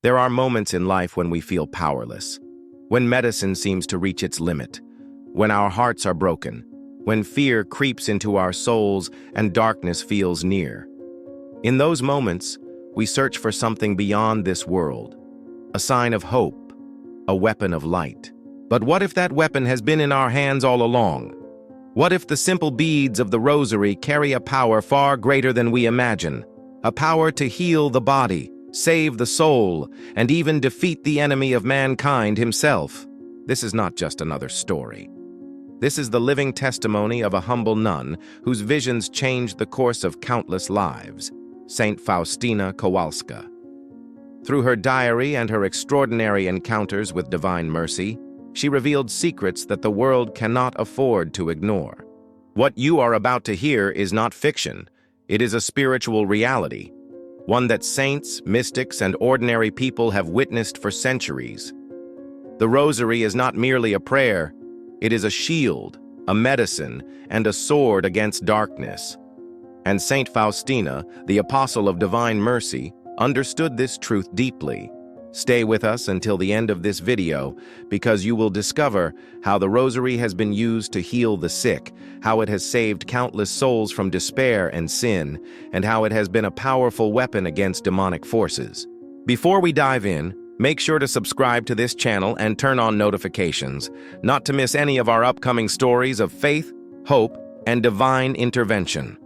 There are moments in life when we feel powerless, when medicine seems to reach its limit, when our hearts are broken, when fear creeps into our souls and darkness feels near. In those moments, we search for something beyond this world, a sign of hope, a weapon of light. But what if that weapon has been in our hands all along? What if the simple beads of the Rosary carry a power far greater than we imagine, a power to heal the body, save the soul, and even defeat the enemy of mankind himself? This is not just another story. This is the living testimony of a humble nun whose visions changed the course of countless lives, Saint Faustina Kowalska. Through her diary and her extraordinary encounters with divine mercy, she revealed secrets that the world cannot afford to ignore. What you are about to hear is not fiction. It is a spiritual reality, one that saints, mystics, and ordinary people have witnessed for centuries. The Rosary is not merely a prayer. It is a shield, a medicine, and a sword against darkness. And Saint Faustina, the apostle of divine mercy, understood this truth deeply. Stay with us until the end of this video, because you will discover how the Rosary has been used to heal the sick, how it has saved countless souls from despair and sin, and how it has been a powerful weapon against demonic forces. Before we dive in, make sure to subscribe to this channel and turn on notifications, not to miss any of our upcoming stories of faith, hope, and divine intervention.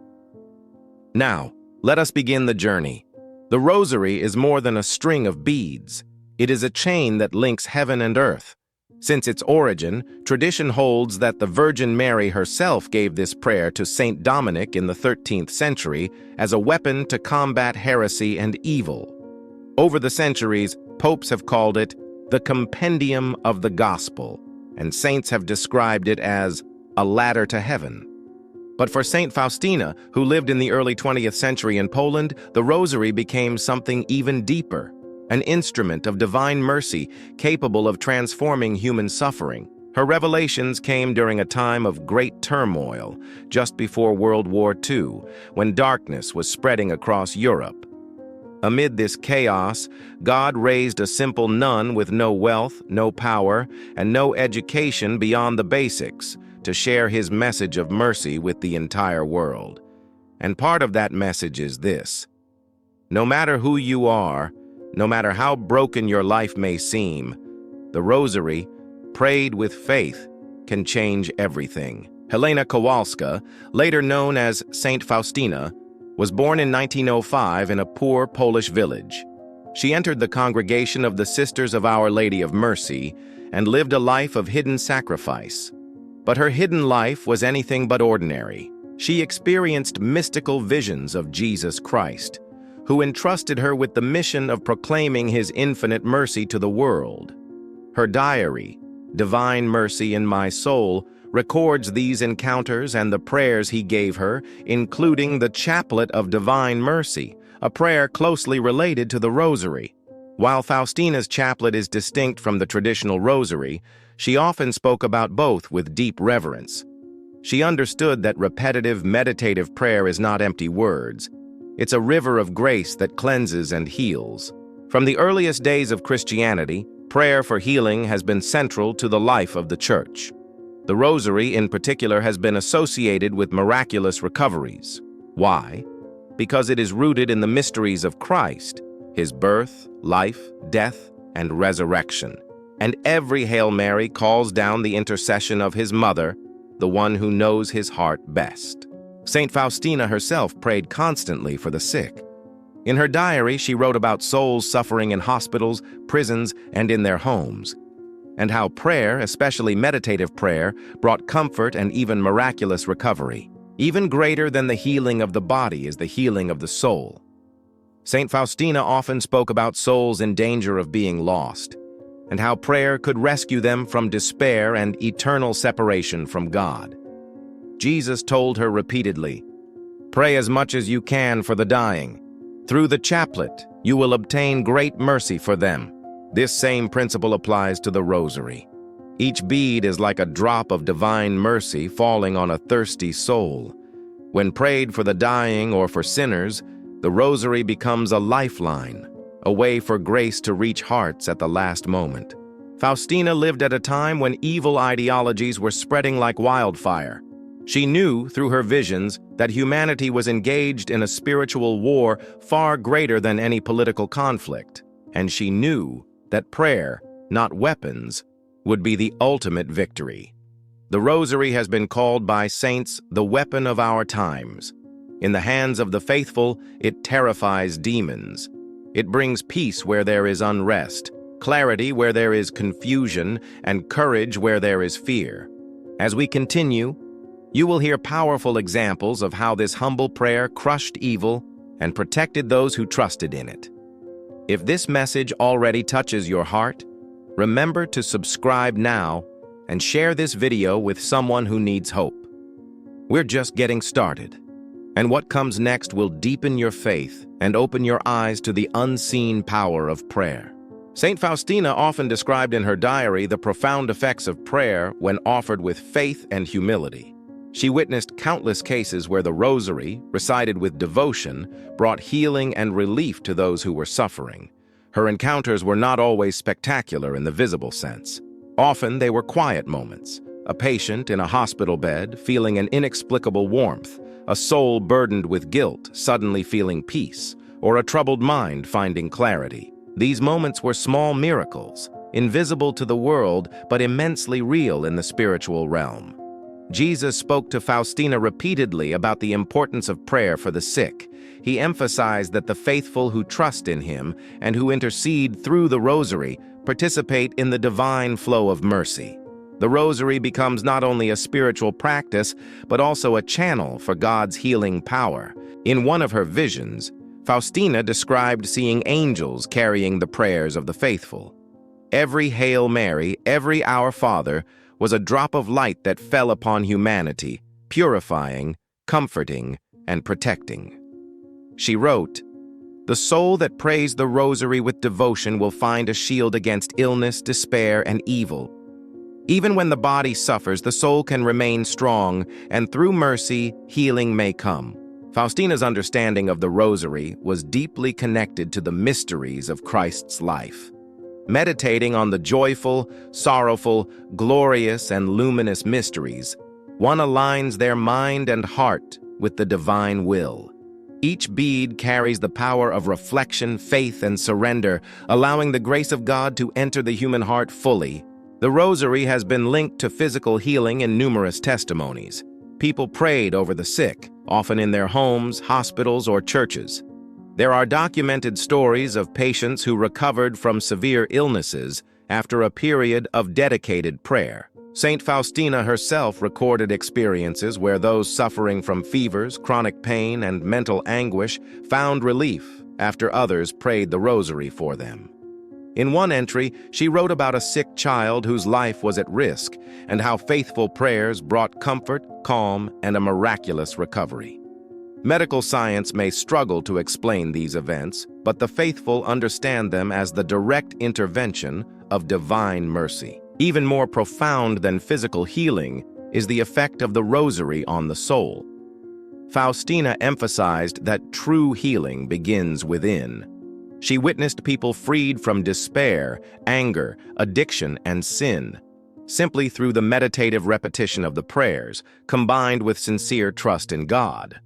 Now, let us begin the journey. The Rosary is more than a string of beads. It is a chain that links heaven and earth. Since its origin, tradition holds that the Virgin Mary herself gave this prayer to Saint Dominic in the 13th century as a weapon to combat heresy and evil. Over the centuries, popes have called it the compendium of the gospel, and saints have described it as a ladder to heaven. But for Saint Faustina, who lived in the early 20th century in Poland, the Rosary became something even deeper, an instrument of divine mercy capable of transforming human suffering. Her revelations came during a time of great turmoil, just before World War II, when darkness was spreading across Europe. Amid this chaos, God raised a simple nun with no wealth, no power, and no education beyond the basics, to share his message of mercy with the entire world. And part of that message is this: no matter who you are, no matter how broken your life may seem, the Rosary, prayed with faith, can change everything. Helena Kowalska, later known as Saint Faustina, was born in 1905 in a poor Polish village. She entered the congregation of the Sisters of Our Lady of Mercy and lived a life of hidden sacrifice. But her hidden life was anything but ordinary. She experienced mystical visions of Jesus Christ, who entrusted her with the mission of proclaiming his infinite mercy to the world. Her diary, Divine Mercy in My Soul, records these encounters and the prayers he gave her, including the Chaplet of Divine Mercy, a prayer closely related to the Rosary. While Faustina's chaplet is distinct from the traditional Rosary, she often spoke about both with deep reverence. She understood that repetitive, meditative prayer is not empty words. It's a river of grace that cleanses and heals. From the earliest days of Christianity, prayer for healing has been central to the life of the Church. The Rosary, in particular, has been associated with miraculous recoveries. Why? Because it is rooted in the mysteries of Christ, his birth, life, death, and resurrection. And every Hail Mary calls down the intercession of his mother, the one who knows his heart best. Saint Faustina herself prayed constantly for the sick. In her diary, she wrote about souls suffering in hospitals, prisons, and in their homes, and how prayer, especially meditative prayer, brought comfort and even miraculous recovery. Even greater than the healing of the body is the healing of the soul. Saint Faustina often spoke about souls in danger of being lost, and how prayer could rescue them from despair and eternal separation from God. Jesus told her repeatedly, "Pray as much as you can for the dying. Through the chaplet, you will obtain great mercy for them." This same principle applies to the Rosary. Each bead is like a drop of divine mercy falling on a thirsty soul. When prayed for the dying or for sinners, the Rosary becomes a lifeline, a way for grace to reach hearts at the last moment. Faustina lived at a time when evil ideologies were spreading like wildfire. She knew, through her visions, that humanity was engaged in a spiritual war far greater than any political conflict, and she knew that prayer, not weapons, would be the ultimate victory. The Rosary has been called by saints the weapon of our times. In the hands of the faithful, it terrifies demons. It brings peace where there is unrest, clarity where there is confusion, and courage where there is fear. As we continue, you will hear powerful examples of how this humble prayer crushed evil and protected those who trusted in it. If this message already touches your heart, remember to subscribe now and share this video with someone who needs hope. We're just getting started, and what comes next will deepen your faith and open your eyes to the unseen power of prayer. Saint Faustina often described in her diary the profound effects of prayer when offered with faith and humility. She witnessed countless cases where the Rosary, recited with devotion, brought healing and relief to those who were suffering. Her encounters were not always spectacular in the visible sense. Often they were quiet moments, a patient in a hospital bed feeling an inexplicable warmth, a soul burdened with guilt suddenly feeling peace, or a troubled mind finding clarity. These moments were small miracles, invisible to the world but immensely real in the spiritual realm. Jesus spoke to Faustina repeatedly about the importance of prayer for the sick. He emphasized that the faithful who trust in him and who intercede through the Rosary participate in the divine flow of mercy. The Rosary becomes not only a spiritual practice, but also a channel for God's healing power. In one of her visions, Faustina described seeing angels carrying the prayers of the faithful. Every Hail Mary, every Our Father, was a drop of light that fell upon humanity, purifying, comforting, and protecting. She wrote, "The soul that prays the Rosary with devotion will find a shield against illness, despair, and evil. Even when the body suffers, the soul can remain strong, and through mercy, healing may come." Faustina's understanding of the Rosary was deeply connected to the mysteries of Christ's life. Meditating on the joyful, sorrowful, glorious, and luminous mysteries, one aligns their mind and heart with the divine will. Each bead carries the power of reflection, faith, and surrender, allowing the grace of God to enter the human heart fully. The Rosary has been linked to physical healing in numerous testimonies. People prayed over the sick, often in their homes, hospitals, or churches. There are documented stories of patients who recovered from severe illnesses after a period of dedicated prayer. Saint Faustina herself recorded experiences where those suffering from fevers, chronic pain, and mental anguish found relief after others prayed the Rosary for them. In one entry, she wrote about a sick child whose life was at risk and how faithful prayers brought comfort, calm, and a miraculous recovery. Medical science may struggle to explain these events, but the faithful understand them as the direct intervention of divine mercy. Even more profound than physical healing is the effect of the Rosary on the soul. Faustina emphasized that true healing begins within. She witnessed people freed from despair, anger, addiction, and sin, simply through the meditative repetition of the prayers, combined with sincere trust in God.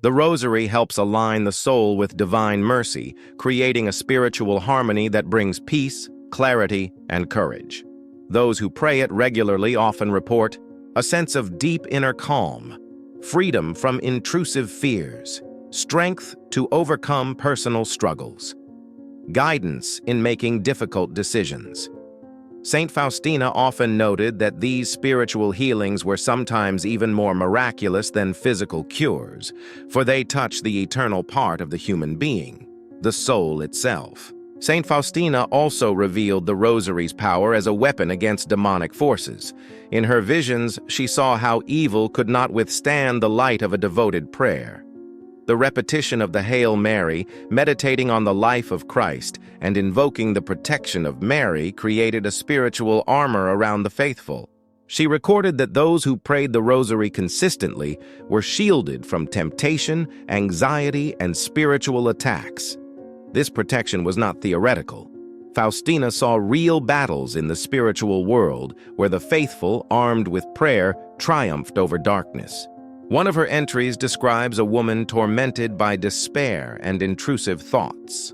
The Rosary helps align the soul with divine mercy, creating a spiritual harmony that brings peace, clarity, and courage. Those who pray it regularly often report a sense of deep inner calm, freedom from intrusive fears, strength to overcome personal struggles, guidance in making difficult decisions. Saint Faustina often noted that these spiritual healings were sometimes even more miraculous than physical cures, for they touch the eternal part of the human being, the soul itself. Saint Faustina also revealed the Rosary's power as a weapon against demonic forces. In her visions, she saw how evil could not withstand the light of a devoted prayer. The repetition of the Hail Mary, meditating on the life of Christ, and invoking the protection of Mary created a spiritual armor around the faithful. She recorded that those who prayed the Rosary consistently were shielded from temptation, anxiety, and spiritual attacks. This protection was not theoretical. Faustina saw real battles in the spiritual world where the faithful, armed with prayer, triumphed over darkness. One of her entries describes a woman tormented by despair and intrusive thoughts.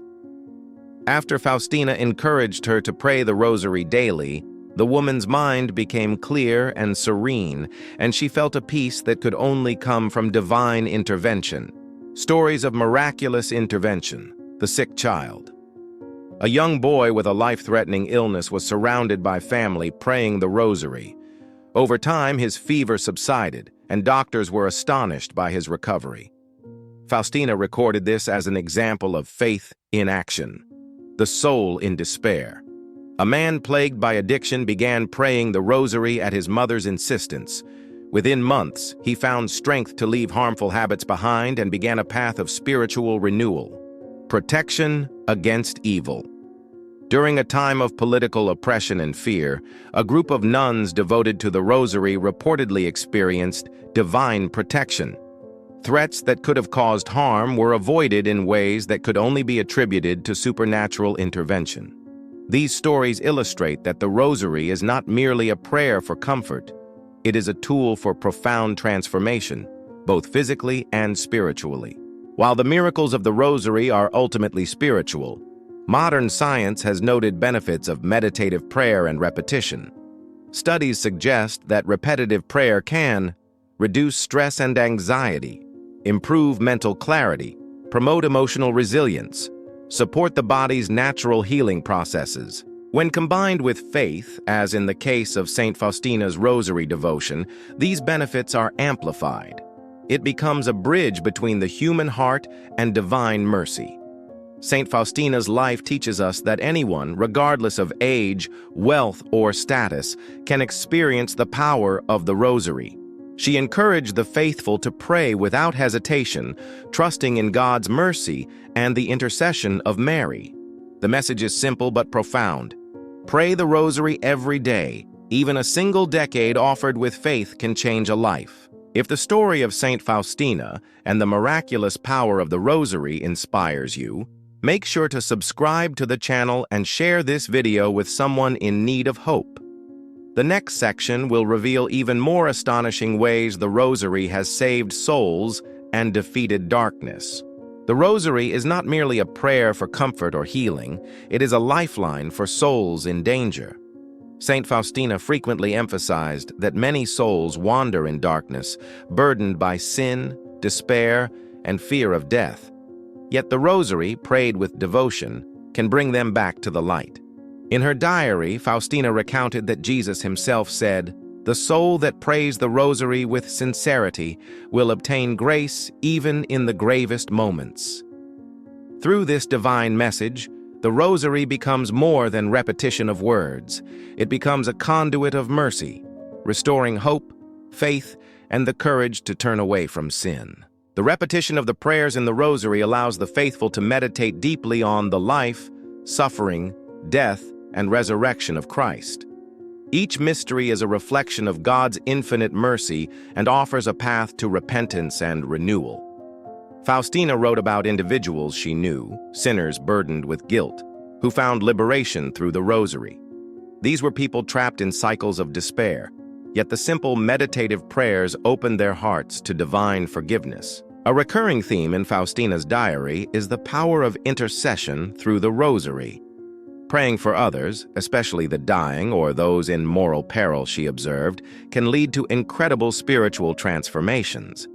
After Faustina encouraged her to pray the Rosary daily, the woman's mind became clear and serene, and she felt a peace that could only come from divine intervention. Stories of miraculous intervention. The sick child. A young boy with a life-threatening illness was surrounded by family praying the Rosary. Over time, his fever subsided, and doctors were astonished by his recovery. Faustina recorded this as an example of faith in action. The soul in despair. A man plagued by addiction began praying the Rosary at his mother's insistence. Within months, he found strength to leave harmful habits behind and began a path of spiritual renewal. Protection against evil. During a time of political oppression and fear, a group of nuns devoted to the Rosary reportedly experienced divine protection. Threats that could have caused harm were avoided in ways that could only be attributed to supernatural intervention. These stories illustrate that the Rosary is not merely a prayer for comfort. It is a tool for profound transformation, both physically and spiritually. While the miracles of the Rosary are ultimately spiritual, modern science has noted benefits of meditative prayer and repetition. Studies suggest that repetitive prayer can reduce stress and anxiety, improve mental clarity, promote emotional resilience, support the body's natural healing processes. When combined with faith, as in the case of Saint Faustina's Rosary devotion, these benefits are amplified. It becomes a bridge between the human heart and divine mercy. Saint Faustina's life teaches us that anyone, regardless of age, wealth, or status, can experience the power of the Rosary. She encouraged the faithful to pray without hesitation, trusting in God's mercy and the intercession of Mary. The message is simple but profound. Pray the Rosary every day. Even a single decade offered with faith can change a life. If the story of Saint Faustina and the miraculous power of the Rosary inspires you, make sure to subscribe to the channel and share this video with someone in need of hope. The next section will reveal even more astonishing ways the Rosary has saved souls and defeated darkness. The Rosary is not merely a prayer for comfort or healing, it is a lifeline for souls in danger. Saint Faustina frequently emphasized that many souls wander in darkness, burdened by sin, despair, and fear of death. Yet the Rosary, prayed with devotion, can bring them back to the light. In her diary, Faustina recounted that Jesus himself said, "The soul that prays the Rosary with sincerity will obtain grace even in the gravest moments." Through this divine message, the Rosary becomes more than repetition of words. It becomes a conduit of mercy, restoring hope, faith, and the courage to turn away from sin. The repetition of the prayers in the Rosary allows the faithful to meditate deeply on the life, suffering, death, and resurrection of Christ. Each mystery is a reflection of God's infinite mercy and offers a path to repentance and renewal. Faustina wrote about individuals she knew, sinners burdened with guilt, who found liberation through the Rosary. These were people trapped in cycles of despair, yet the simple meditative prayers opened their hearts to divine forgiveness. A recurring theme in Faustina's diary is the power of intercession through the Rosary. Praying for others, especially the dying or those in moral peril, she observed, can lead to incredible spiritual transformations.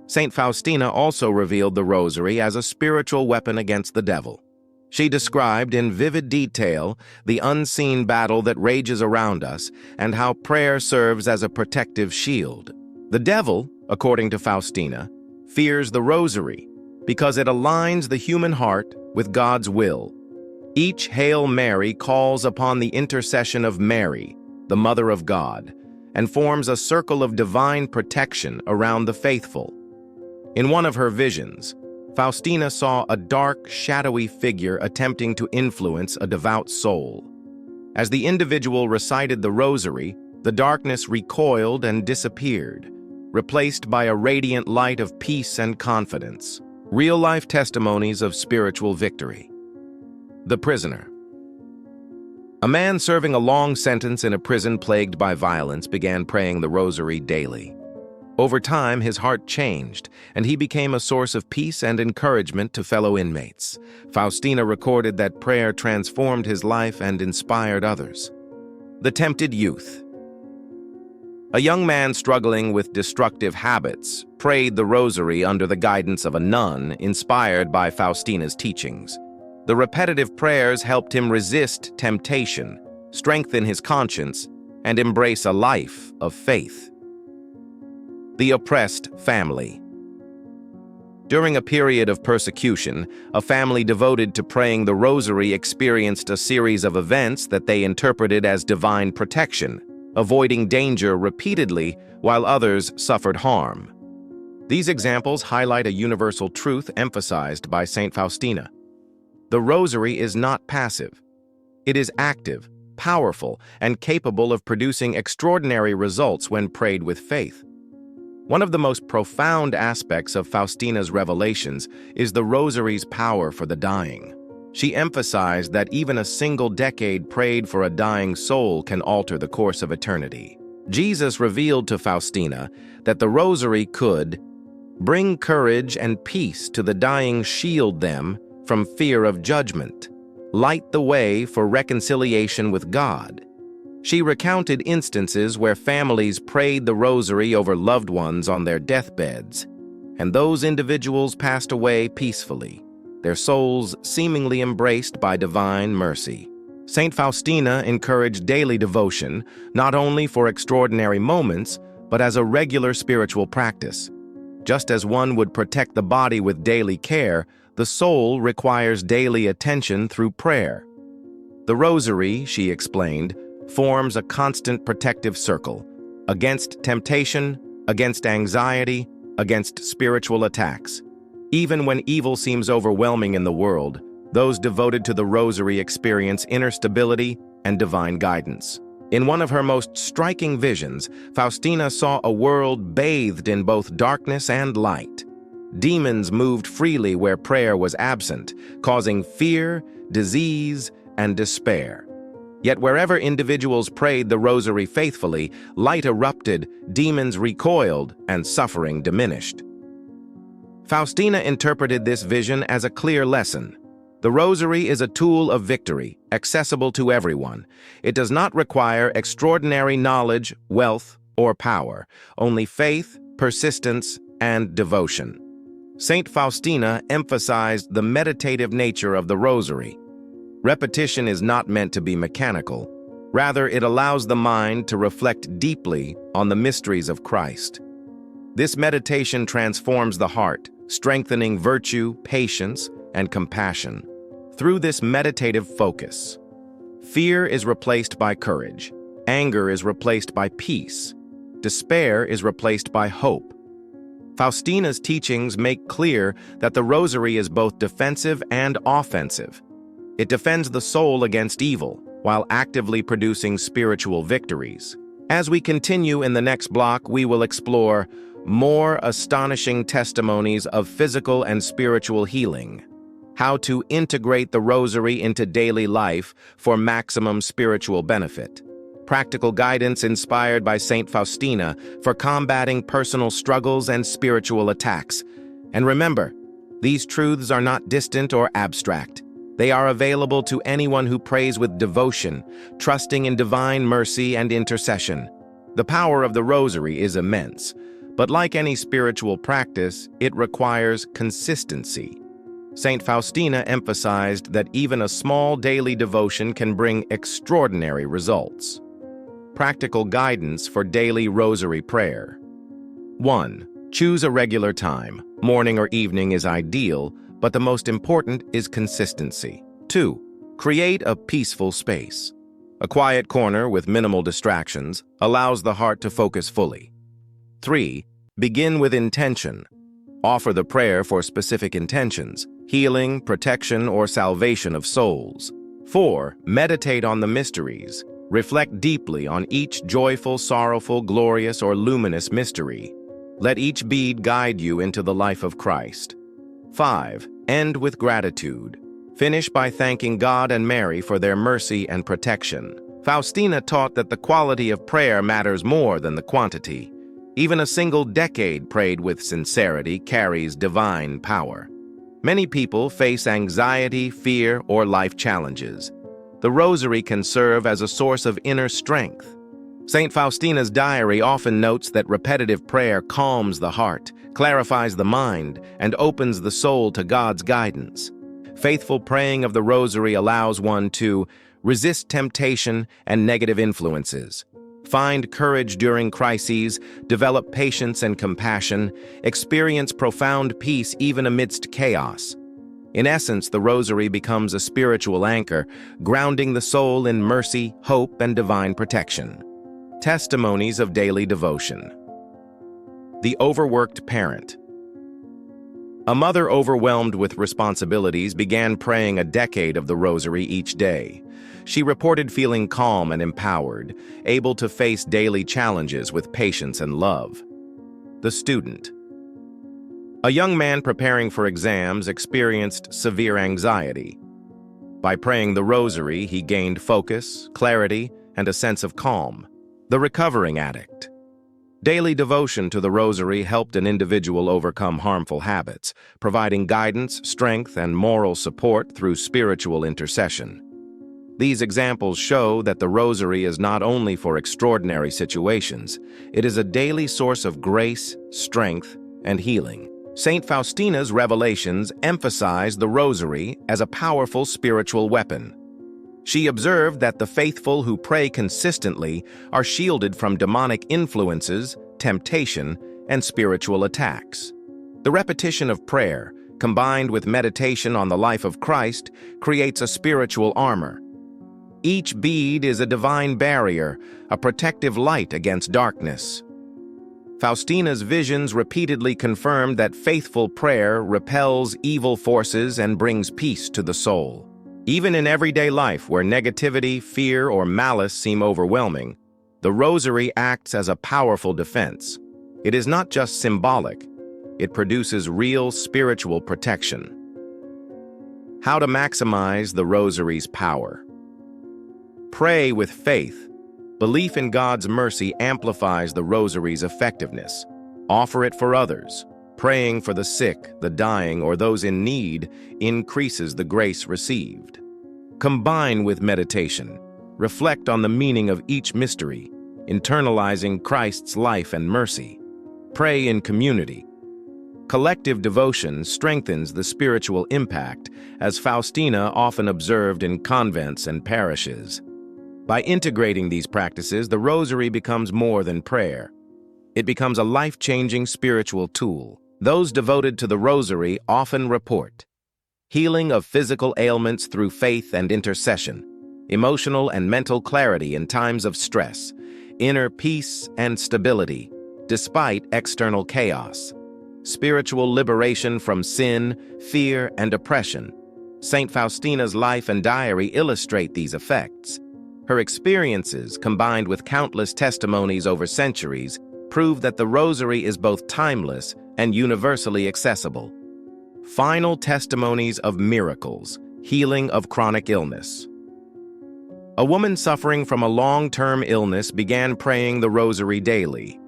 Saint Faustina also revealed the Rosary as a spiritual weapon against the devil. She described in vivid detail the unseen battle that rages around us and how prayer serves as a protective shield. The devil, according to Faustina, fears the Rosary because it aligns the human heart with God's will. Each Hail Mary calls upon the intercession of Mary, the Mother of God, and forms a circle of divine protection around the faithful. In one of her visions, Faustina saw a dark, shadowy figure attempting to influence a devout soul. As the individual recited the Rosary, the darkness recoiled and disappeared, replaced by a radiant light of peace and confidence. Real-life testimonies of spiritual victory. The prisoner. A man serving a long sentence in a prison plagued by violence began praying the Rosary daily. Over time, his heart changed, and he became a source of peace and encouragement to fellow inmates. Faustina recorded that prayer transformed his life and inspired others. The tempted youth. A young man struggling with destructive habits prayed the Rosary under the guidance of a nun, inspired by Faustina's teachings. The repetitive prayers helped him resist temptation, strengthen his conscience, and embrace a life of faith. The oppressed family. During a period of persecution, a family devoted to praying the Rosary experienced a series of events that they interpreted as divine protection, avoiding danger repeatedly while others suffered harm. These examples highlight a universal truth emphasized by Saint Faustina. The Rosary is not passive. It is active, powerful, and capable of producing extraordinary results when prayed with faith. One of the most profound aspects of Faustina's revelations is the Rosary's power for the dying. She emphasized that even a single decade prayed for a dying soul can alter the course of eternity. Jesus revealed to Faustina that the Rosary could bring courage and peace to the dying, shield them from fear of judgment, light the way for reconciliation with God. She recounted instances where families prayed the Rosary over loved ones on their deathbeds, and those individuals passed away peacefully, their souls seemingly embraced by divine mercy. Saint Faustina encouraged daily devotion, not only for extraordinary moments, but as a regular spiritual practice. Just as one would protect the body with daily care, the soul requires daily attention through prayer. The Rosary, she explained, forms a constant protective circle against temptation, against anxiety, against spiritual attacks. Even when evil seems overwhelming in the world, those devoted to the Rosary experience inner stability and divine guidance. In one of her most striking visions, Faustina saw a world bathed in both darkness and light. Demons moved freely where prayer was absent, causing fear, disease, and despair. Yet wherever individuals prayed the Rosary faithfully, light erupted, demons recoiled, and suffering diminished. Faustina interpreted this vision as a clear lesson. The Rosary is a tool of victory, accessible to everyone. It does not require extraordinary knowledge, wealth, or power, only faith, persistence, and devotion. Saint Faustina emphasized the meditative nature of the Rosary. Repetition is not meant to be mechanical. Rather, it allows the mind to reflect deeply on the mysteries of Christ. This meditation transforms the heart, strengthening virtue, patience, and compassion. Through this meditative focus, fear is replaced by courage, anger is replaced by peace, despair is replaced by hope. Faustina's teachings make clear that the Rosary is both defensive and offensive. It defends the soul against evil, while actively producing spiritual victories. As we continue in the next block, we will explore more astonishing testimonies of physical and spiritual healing, how to integrate the Rosary into daily life for maximum spiritual benefit, practical guidance inspired by Saint Faustina for combating personal struggles and spiritual attacks. And remember, these truths are not distant or abstract. They are available to anyone who prays with devotion, trusting in divine mercy and intercession. The power of the Rosary is immense, but like any spiritual practice, it requires consistency. Saint Faustina emphasized that even a small daily devotion can bring extraordinary results. Practical guidance for daily Rosary prayer. 1. Choose a regular time. Morning or evening is ideal, but the most important is consistency. 2. Create a peaceful space. A quiet corner with minimal distractions allows the heart to focus fully. 3. Begin with intention. Offer the prayer for specific intentions: healing, protection, or salvation of souls. 4. Meditate on the mysteries. Reflect deeply on each joyful, sorrowful, glorious, or luminous mystery. Let each bead guide you into the life of Christ. 5. End with gratitude. Finish by thanking God and Mary for their mercy and protection. Faustina taught that the quality of prayer matters more than the quantity. Even a single decade prayed with sincerity carries divine power. Many people face anxiety, fear, or life challenges. The Rosary can serve as a source of inner strength. Saint Faustina's diary often notes that repetitive prayer calms the heart, clarifies the mind, and opens the soul to God's guidance. Faithful praying of the Rosary allows one to resist temptation and negative influences, find courage during crises, develop patience and compassion, experience profound peace even amidst chaos. In essence, the Rosary becomes a spiritual anchor, grounding the soul in mercy, hope, and divine protection. Testimonies of daily devotion. The overworked parent. A mother overwhelmed with responsibilities began praying a decade of the Rosary each day. She reported feeling calm and empowered, able to face daily challenges with patience and love. The student. A young man preparing for exams experienced severe anxiety. By praying the Rosary, he gained focus, clarity, and a sense of calm. The recovering addict. Daily devotion to the Rosary helped an individual overcome harmful habits, providing guidance, strength, and moral support through spiritual intercession. These examples show that the Rosary is not only for extraordinary situations, it is a daily source of grace, strength, and healing. Saint Faustina's revelations emphasize the Rosary as a powerful spiritual weapon. She observed that the faithful who pray consistently are shielded from demonic influences, temptation, and spiritual attacks. The repetition of prayer, combined with meditation on the life of Christ, creates a spiritual armor. Each bead is a divine barrier, a protective light against darkness. Faustina's visions repeatedly confirmed that faithful prayer repels evil forces and brings peace to the soul. Even in everyday life where negativity, fear, or malice seem overwhelming, the Rosary acts as a powerful defense. It is not just symbolic, it produces real spiritual protection. How to maximize the Rosary's power. Pray with faith. Belief in God's mercy amplifies the Rosary's effectiveness. Offer it for others. Praying for the sick, the dying, or those in need increases the grace received. Combine with meditation. Reflect on the meaning of each mystery, internalizing Christ's life and mercy. Pray in community. Collective devotion strengthens the spiritual impact, as Faustina often observed in convents and parishes. By integrating these practices, the Rosary becomes more than prayer. It becomes a life-changing spiritual tool. Those devoted to the Rosary often report healing of physical ailments through faith and intercession, emotional and mental clarity in times of stress, inner peace and stability, despite external chaos, spiritual liberation from sin, fear, and oppression. Saint Faustina's life and diary illustrate these effects. Her experiences, combined with countless testimonies over centuries, prove that the Rosary is both timeless and universally accessible. Final testimonies of miracles, healing of chronic illness. A woman suffering from a long-term illness began praying the Rosary daily.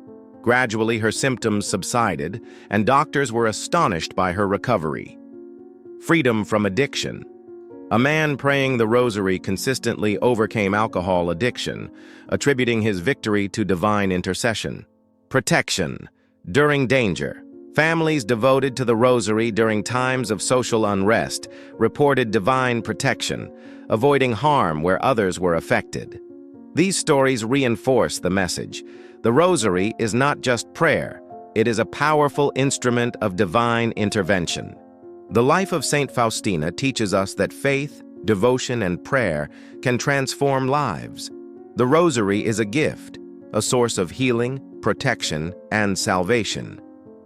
Gradually, her symptoms subsided, and doctors were astonished by her recovery. Freedom from addiction. A man praying the Rosary consistently overcame alcohol addiction, attributing his victory to divine intercession. Protection. During danger. Families devoted to the Rosary during times of social unrest reported divine protection, avoiding harm where others were affected. These stories reinforce the message. The Rosary is not just prayer, it is a powerful instrument of divine intervention. The life of Saint Faustina teaches us that faith, devotion, and prayer can transform lives. The Rosary is a gift, a source of healing, protection, and salvation.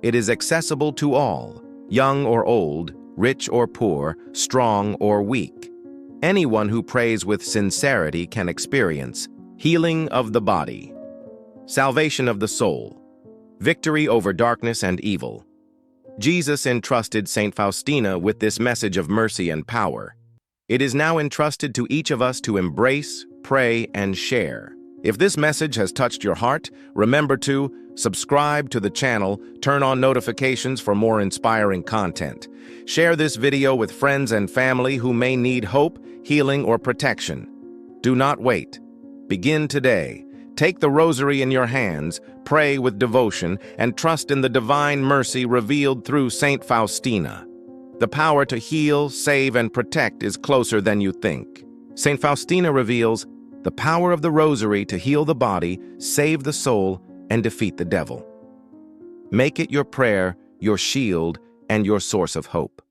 It is accessible to all, young or old, rich or poor, strong or weak. Anyone who prays with sincerity can experience healing of the body, salvation of the soul, victory over darkness and evil. Jesus entrusted Saint Faustina with this message of mercy and power. It is now entrusted to each of us to embrace, pray, and share. If this message has touched your heart, remember to subscribe to the channel, turn on notifications for more inspiring content. Share this video with friends and family who may need hope, healing, or protection. Do not wait. Begin today. Take the Rosary in your hands, pray with devotion, and trust in the divine mercy revealed through Saint Faustina. The power to heal, save, and protect is closer than you think. Saint Faustina reveals the power of the Rosary to heal the body, save the soul, and defeat the devil. Make it your prayer, your shield, and your source of hope.